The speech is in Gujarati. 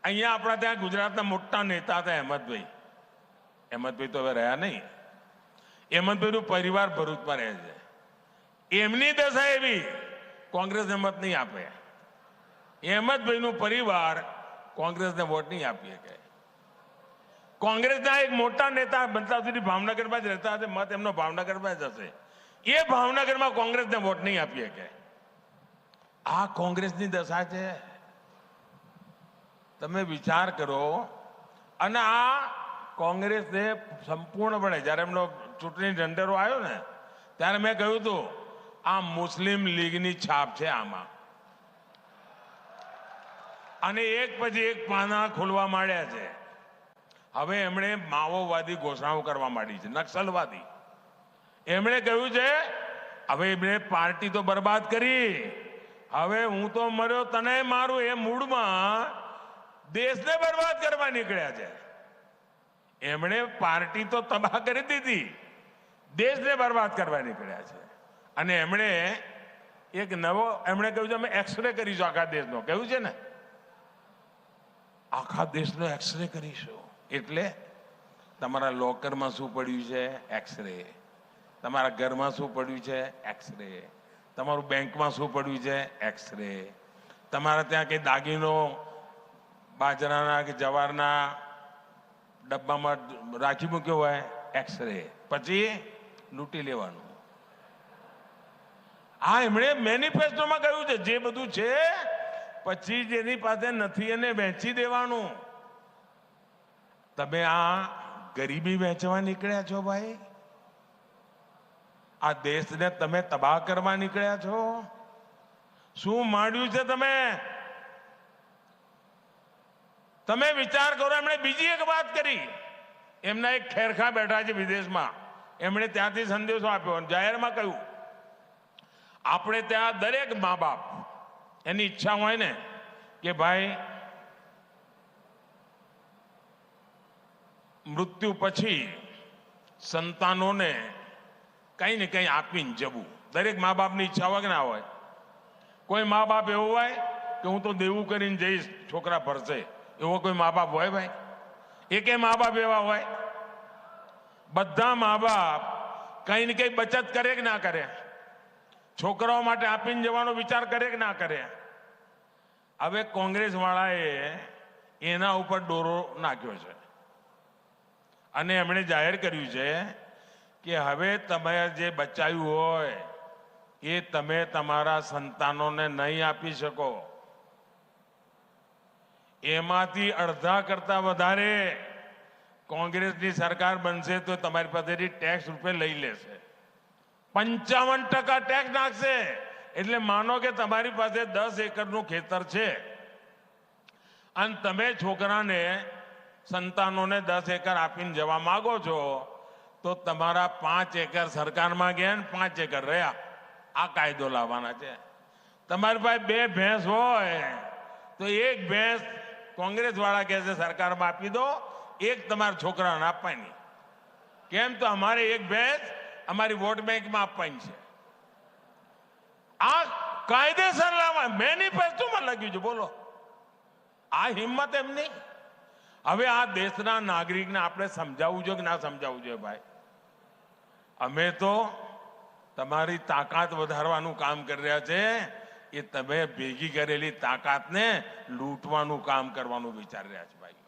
અહીંયા આપણા ત્યાં ગુજરાતના મોટા નેતા હતા અહેમદભાઈ. અહેમદભાઈ તો હવે રહ્યા નહીં. અહેમદભાઈનું પરિવાર ભરૂચમાં રહે છે. એમની દશા એવી, કોંગ્રેસને મત નહીં આપે. અહેમદભાઈનું પરિવાર કોંગ્રેસને વોટ નહીં આપી શકે. કોંગ્રેસના એક મોટા નેતા બનતા સુધી ભાવનગરમાં જ રહેતા હશે, મત એમનો ભાવનગરમાં જ હશે. એ ભાવનગરમાં કોંગ્રેસને વોટ નહીં આપી શકે. આ કોંગ્રેસની દશા છે. તમે વિચાર કરો. અને આ કોંગ્રેસને સંપૂર્ણપણે જ્યારે એમનો ચૂંટણી ઢંઢેરો આવ્યો ને ત્યારે મેં કહ્યું હતું આ મુસ્લિમ લીગની છાપ છે આમાં. અને એક પછી એક પાના ખોલવા માંડ્યા છે. હવે એમણે માઓવાદી ઘોષણાઓ કરવા માંડી છે, નક્સલવાદી. એમણે કહ્યું છે હવે એમણે પાર્ટી તો બરબાદ કરી, હવે હું તો મર્યો તને મારું એ મૂડમાં દેશને બરબાદ કરવા નીકળ્યા છે. એમણે પાર્ટી તો તબાહ કરી દીધી, દેશને બરબાદ કરવા નીકળ્યા છે. અને એમણે એક નવો એમણે કહ્યું છે અમે એક્સરે કરીશું આખા દેશનો. કહ્યું છે ને આખા દેશનો એક્સરે કરીશું. એટલે તમારા લોકરમાં શું પડ્યું છે એક્સરે, તમારા ઘરમાં શું પડ્યું છે એક્સરે, તમારું બેંકમાં શું પડ્યું છે એક્સરે, તમારા ત્યાં કઈ દાગીનો બાજરાના કે જવારના ડબ્બામાં રાખી મૂક્યો હોય એક્સરે, પછી લૂંટી લેવાનું. આ એમણે મેનિફેસ્ટોમાં કહ્યું છે જે બધું છે પછી જેની પાસે નથી એને વેચી દેવાનું. તમે આ ગરીબી વેચવા નીકળ્યા છો ભાઈ. આ દેશને તમે તબાહ કરવા નીકળ્યા છો. શું માંડ્યું છે તમે? તમે વિચાર કરો. એમણે બીજી એક વાત કરી. એમના એક ખેરખા બેઠા છે વિદેશમાં, એમણે ત્યાંથી સંદેશો આપ્યો, જાહેરમાં કહ્યું આપણે ત્યાં દરેક મા બાપ એની ઈચ્છા હોય ને કે ભાઈ મૃત્યુ પછી સંતાનોને કંઈ ને કંઈ આપીને જવું. દરેક મા બાપની ઈચ્છા હોય કે ના હોય? કોઈ મા બાપ એવું હોય કે હું તો દેવું કરીને જઈશ છોકરા ભરશે, એવો કોઈ મા બાપ હોય ભાઈ? એકે મા બાપ એવા હોય? બધા મા બાપ કંઈ ને કંઈ બચત કરે કે ના કરે? છોકરાઓ માટે આપીને જવાનો વિચાર કરે કે ના કરે? હવે કોંગ્રેસ વાળાએ એના ઉપર દોરો નાખ્યો છે અને એમણે જાહેર કર્યું છે કે હવે તમે જે બચાવ્યું હોય એ તમે તમારા સંતાનોને નહીં આપી શકો. એમાંથી અડધા કરતા વધારે કોંગ્રેસની સરકાર બનશે તો તમારી પાસેથી ટેક્સ રૂપે લઈ લેશે. 55% ટેક્સ નાખશે. એટલે માનો કે તમારી પાસે 10 એકરનું ખેતર છે અને તમે છોકરાને સંતાનોને 10 એકર આપીને જવા માંગો છો તો તમારા 5 એકર સરકારમાં ગયા ને 5 એકર રહ્યા. આ કાયદો લાવવાના છે. તમારી પાસે 2 ભેંસ હોય તો 1 ભેંસ કોંગ્રેસ વાળા કહે છે સરકારમાં આપી દો, 1 તમારા છોકરાને આપવાની. કેમ? તો અમારે 1 ભેંસ અમારી વોટ બેંકમાં આપવાની છે. આ કાયદેસર લાવવા મેનિફેસ્ટોમાં લખ્યું છે. બોલો, આ હિંમત એમની. હવે આ દેશના નાગરિકને આપણે સમજાવવું જોઈએ કે ના સમજાવવું જોઈએ ભાઈ? અમે તો તમારી તાકાત વધારવાનું કામ કરી રહ્યા છે. એ તમે ભેગી કરેલી તાકાતને લૂંટવાનું કામ કરવાનું વિચારી રહ્યા છે ભાઈ.